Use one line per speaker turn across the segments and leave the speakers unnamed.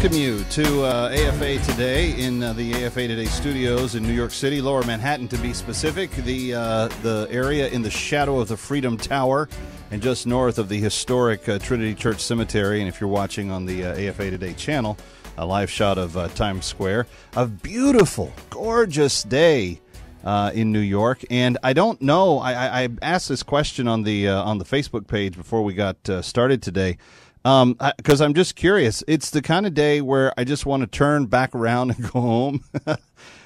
welcome you to AFA Today in the AFA Today studios in New York City, Lower Manhattan to be specific, the area in the shadow of the Freedom Tower and just north of the historic Trinity Church Cemetery. And if you're watching on the AFA Today channel, a live shot of Times Square, a beautiful, gorgeous day in New York. And I don't know, I asked this question on the Facebook page before we got started today. Because I'm just curious. It's the kind of day where I just want to turn back around and go home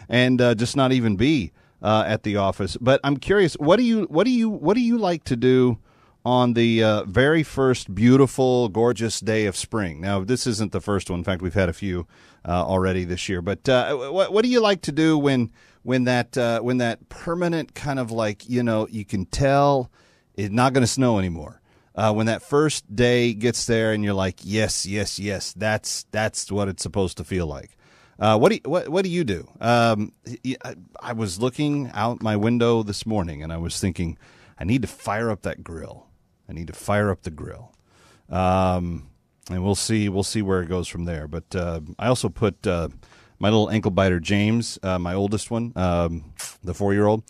and just not even be at the office. But I'm curious, what do you like to do on the very first beautiful, gorgeous day of spring? Now, this isn't the first one. In fact, we've had a few already this year. But what do you like to do when that permanent kind of like, you can tell it's not going to snow anymore? When that first day gets there and you're like, yes, that's what it's supposed to feel like. What do you do? I was looking out my window this morning and I was thinking, I need to fire up that grill. I need to fire up the grill. And we'll see where it goes from there. But I also put my little ankle biter James, my oldest one, the 4-year-old.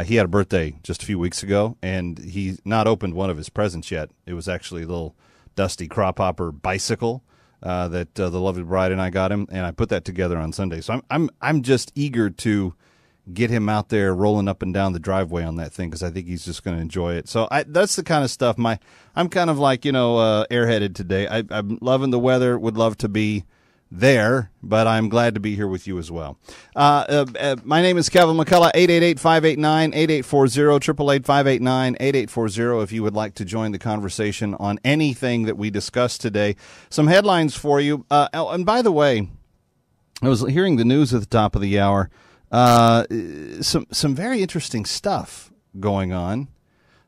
He had a birthday just a few weeks ago, and he's not opened one of his presents yet. It was actually a little dusty crop hopper bicycle that the lovely bride and I got him, and I put that together on Sunday. So I'm just eager to get him out there rolling up and down the driveway on that thing because I think he's just going to enjoy it. So that's the kind of stuff. I'm kind of like airheaded today. I'm loving the weather. Would love to be there, but I'm glad to be here with you as well. My name is Kevin McCullough, 888-589-8840, 888-589-8840 if you would like to join the conversation on anything that we discussed today. Some headlines for you. And by the way, I was hearing the news at the top of the hour. Some very interesting stuff going on.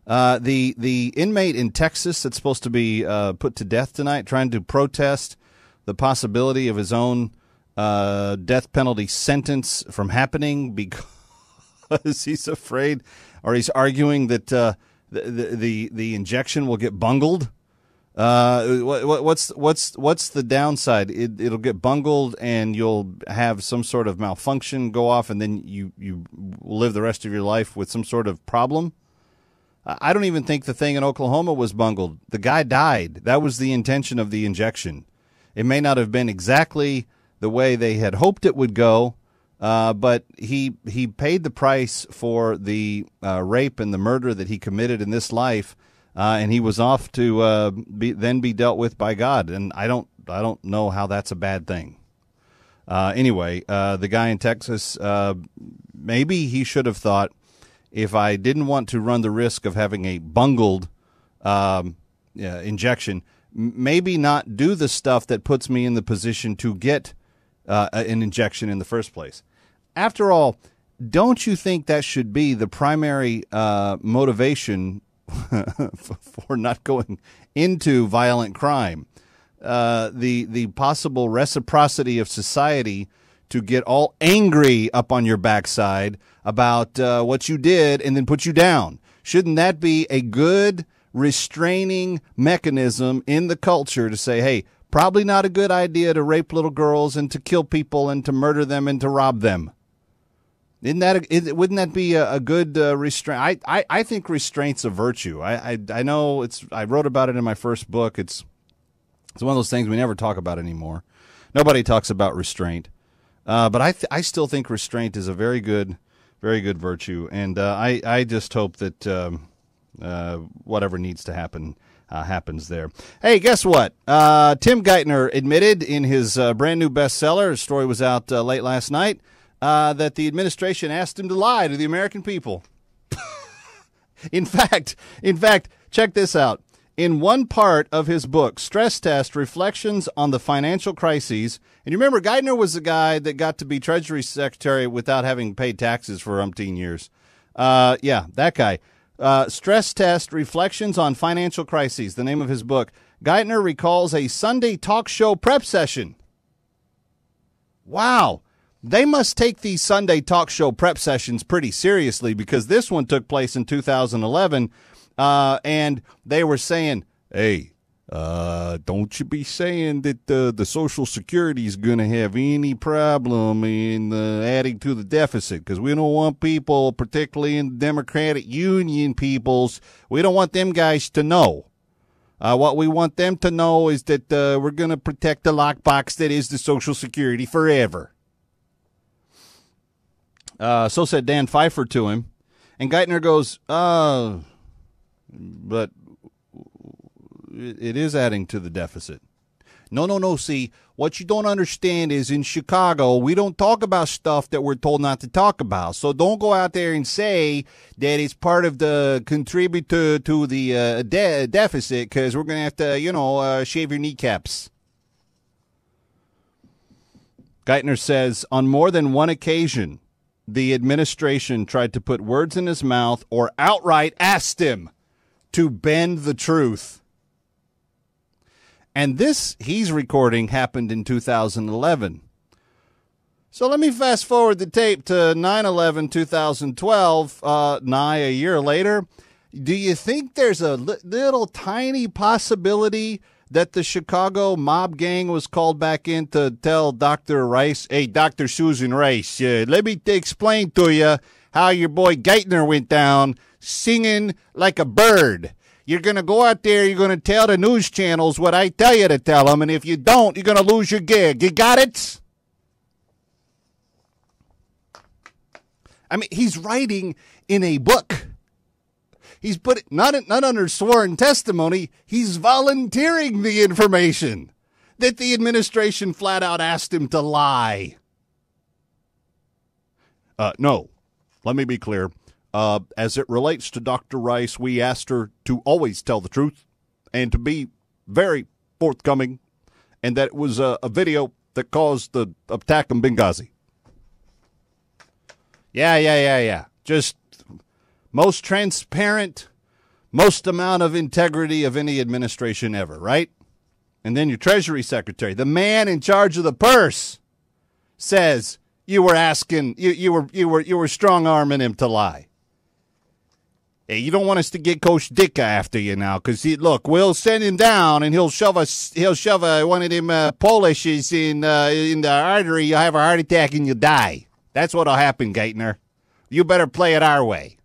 The inmate in Texas that's supposed to be put to death tonight, trying to protest the possibility of his own death penalty sentence from happening because he's afraid, or he's arguing that the injection will get bungled. What's the downside? It'll get bungled, and you'll have some sort of malfunction go off, and then you live the rest of your life with some sort of problem. I don't even think the thing in Oklahoma was bungled. The guy died. That was the intention of the injection. It may not have been exactly the way they had hoped it would go, but he paid the price for the rape and the murder that he committed in this life, and he was off to be dealt with by God. And I don't know how that's a bad thing. Anyway, the guy in Texas, maybe he should have thought, if I didn't want to run the risk of having a bungled injection, maybe not do the stuff that puts me in the position to get an injection in the first place. After all, don't you think that should be the primary motivation for not going into violent crime? The possible reciprocity of society to get all angry up on your backside about what you did and then put you down. Shouldn't that be a good restraining mechanism in the culture to say, hey, probably not a good idea to rape little girls and to kill people and to murder them and to rob them? Wouldn't that be a good restraint? I think restraint's a virtue. I know I wrote about it in my first book. It's one of those things we never talk about anymore. Nobody talks about restraint. But I still think restraint is a very good virtue. And I just hope that whatever needs to happen happens there. Hey, guess what? Tim Geithner admitted in his brand new bestseller, the story was out late last night, that the administration asked him to lie to the American people. In fact, check this out. In one part of his book, Stress Test, Reflections on the Financial Crises, and you remember Geithner was the guy that got to be Treasury Secretary without having paid taxes for umpteen years. Yeah, that guy. Stress Test, Reflections on Financial Crises, the name of his book. Geithner recalls a Sunday talk show prep session. Wow. They must take these Sunday talk show prep sessions pretty seriously, because this one took place in 2011, and they were saying, hey, Don't you be saying that the Social Security is going to have any problem in adding to the deficit, because we don't want people, particularly in the Democratic Union peoples, we don't want them guys to know. What we want them to know is that we're going to protect the lockbox that is the Social Security forever. So said Dan Pfeiffer to him. And Geithner goes, but it is adding to the deficit. No. See, what you don't understand is in Chicago, we don't talk about stuff that we're told not to talk about. So don't go out there and say that it's part of the contributor to the deficit, because we're going to have to, shave your kneecaps. Geithner says, on more than one occasion, the administration tried to put words in his mouth or outright asked him to bend the truth. And this he's recording happened in 2011. So let me fast forward the tape to 9/11/2012, nigh a year later. Do you think there's a little tiny possibility that the Chicago mob gang was called back in to tell Dr. Rice, hey, Dr. Susan Rice, let me explain to you how your boy Geithner went down singing like a bird. You're going to go out there, you're going to tell the news channels what I tell you to tell them, and if you don't, you're going to lose your gig. You got it? I mean, he's writing in a book. He's put it not under sworn testimony. He's volunteering the information that the administration flat out asked him to lie. No, let me be clear. As it relates to Dr. Rice, we asked her to always tell the truth and to be very forthcoming, and that it was a video that caused the attack in Benghazi. Yeah. Just most transparent, most amount of integrity of any administration ever, right? And then your Treasury Secretary, the man in charge of the purse, says you were asking, you were strong-arming him to lie. Hey, you don't want us to get Coach Dicka after you now, because look, we'll send him down and he'll shove one of them Polishes in the artery. You'll have a heart attack and you'll die. That's what'll happen, Geithner. You better play it our way.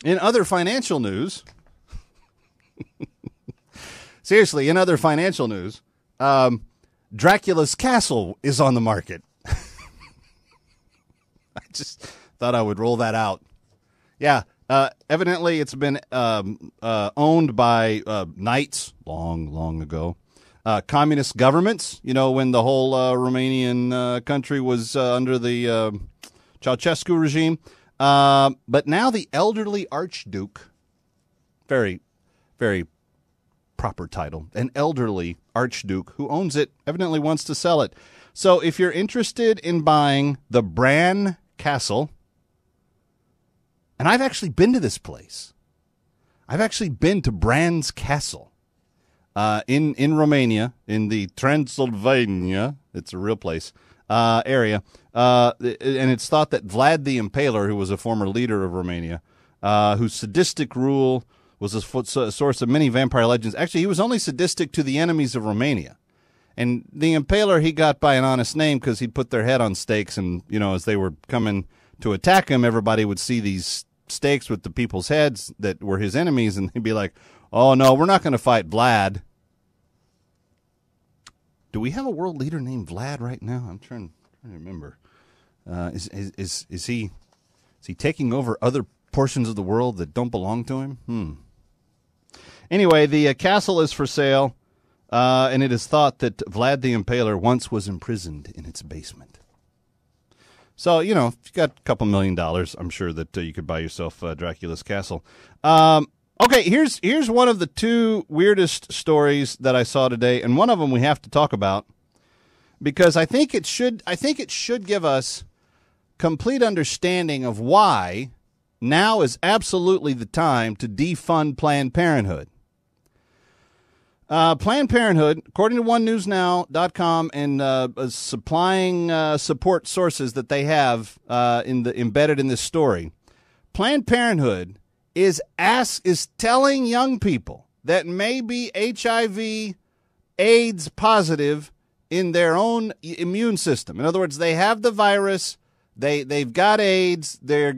In other financial news, seriously, in other financial news, Dracula's Castle is on the market. I just thought I would roll that out. Yeah, evidently it's been owned by knights long ago. Communist governments, when the whole Romanian country was under the Ceausescu regime. But now the elderly Archduke, very, very proper title, an elderly Archduke who owns it, evidently wants to sell it. So if you're interested in buying the Bran Castle, and I've actually been to this place. I've actually been to Bran's Castle in Romania, in the Transylvania, it's a real place, area. And it's thought that Vlad the Impaler, who was a former leader of Romania, whose sadistic rule was a source of many vampire legends. Actually, he was only sadistic to the enemies of Romania. And the Impaler, he got by an honest name because he'd put their head on stakes, and, as they were coming to attack him, everybody would see these stakes with the people's heads that were his enemies, and they'd be like, oh, no, we're not going to fight Vlad. Do we have a world leader named Vlad right now? I'm trying to remember. Is he taking over other portions of the world that don't belong to him? Anyway, the castle is for sale. And it is thought that Vlad the Impaler once was imprisoned in its basement. So, if you got a couple $1 million, I'm sure that you could buy yourself Dracula's Castle. Okay, here's one of the two weirdest stories that I saw today, and one of them we have to talk about because I think it should give us complete understanding of why now is absolutely the time to defund Planned Parenthood. Planned Parenthood, according to OneNewsNow.com and supplying support sources that they have embedded in this story, Planned Parenthood is telling young people that may be HIV, AIDS positive in their own immune system. In other words, they have the virus, they've got AIDS, they're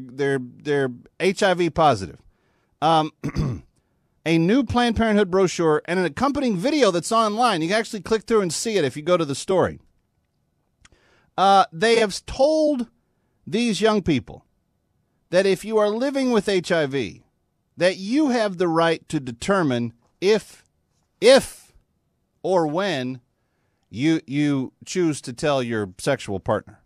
HIV positive. A new Planned Parenthood brochure and an accompanying video that's online. You can actually click through and see it if you go to the story. They have told these young people that if you are living with HIV, that you have the right to determine if or when you choose to tell your sexual partner.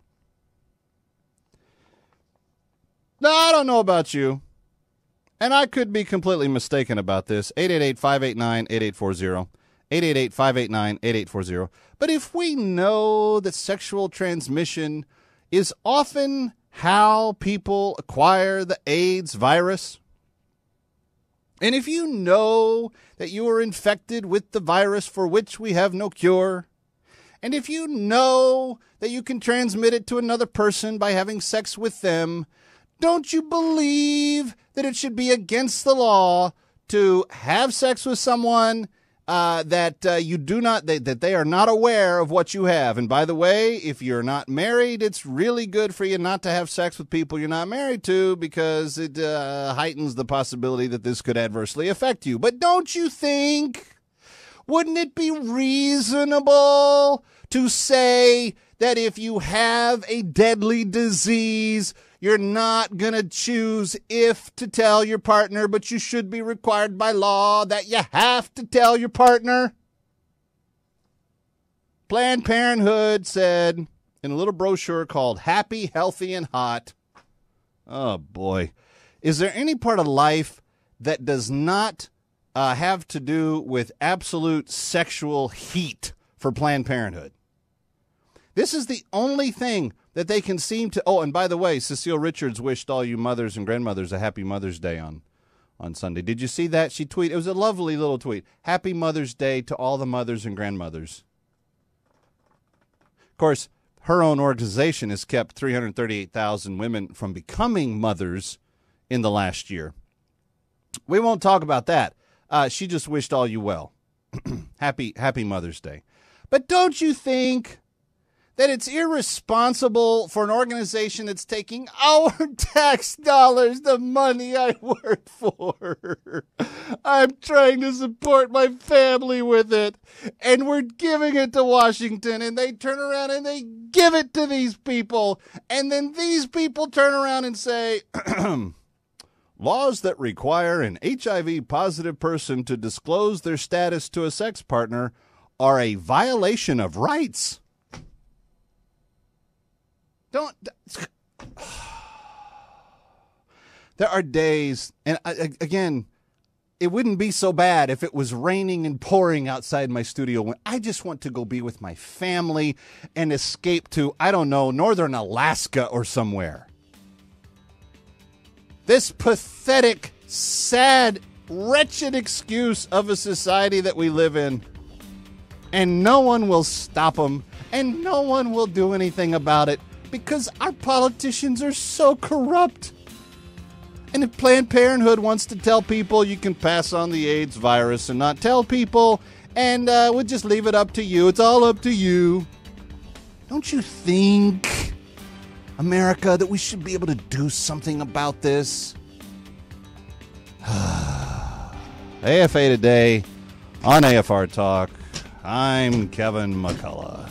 Now, I don't know about you, and I could be completely mistaken about this. 888-589-8840. 888-589-8840. But if we know that sexual transmission is often how people acquire the AIDS virus, and if you know that you are infected with the virus for which we have no cure, and if you know that you can transmit it to another person by having sex with them, don't you believe that it should be against the law to have sex with someone that they are not aware of what you have? And by the way, if you're not married, it's really good for you not to have sex with people you're not married to, because it heightens the possibility that this could adversely affect you. But don't you think, wouldn't it be reasonable to say that if you have a deadly disease, you're not going to choose if to tell your partner, but you should be required by law that you have to tell your partner? Planned Parenthood said in a little brochure called Happy, Healthy, and Hot. Oh, boy. Is there any part of life that does not have to do with absolute sexual heat for Planned Parenthood? This is the only thing that they can seem to... Oh, and by the way, Cecile Richards wished all you mothers and grandmothers a happy Mother's Day on Sunday. Did you see that? She tweeted. It was a lovely little tweet. Happy Mother's Day to all the mothers and grandmothers. Of course, her own organization has kept 338,000 women from becoming mothers in the last year. We won't talk about that. She just wished all you well. Happy Mother's Day. But don't you think that it's irresponsible for an organization that's taking our tax dollars, the money I work for? I'm trying to support my family with it, and we're giving it to Washington, and they turn around and they give it to these people, and then these people turn around and say, laws that require an HIV-positive person to disclose their status to a sex partner are a violation of rights. There are days, and again, it wouldn't be so bad if it was raining and pouring outside my studio when I just want to go be with my family and escape to, I don't know, northern Alaska or somewhere. This pathetic, sad, wretched excuse of a society that we live in, and no one will stop them, and no one will do anything about it, because our politicians are so corrupt. And if Planned Parenthood wants to tell people you can pass on the AIDS virus and not tell people, and we'll just leave it up to you, it's all up to you. Don't you think, America, that we should be able to do something about this? AFA Today on AFR Talk. I'm Kevin McCullough.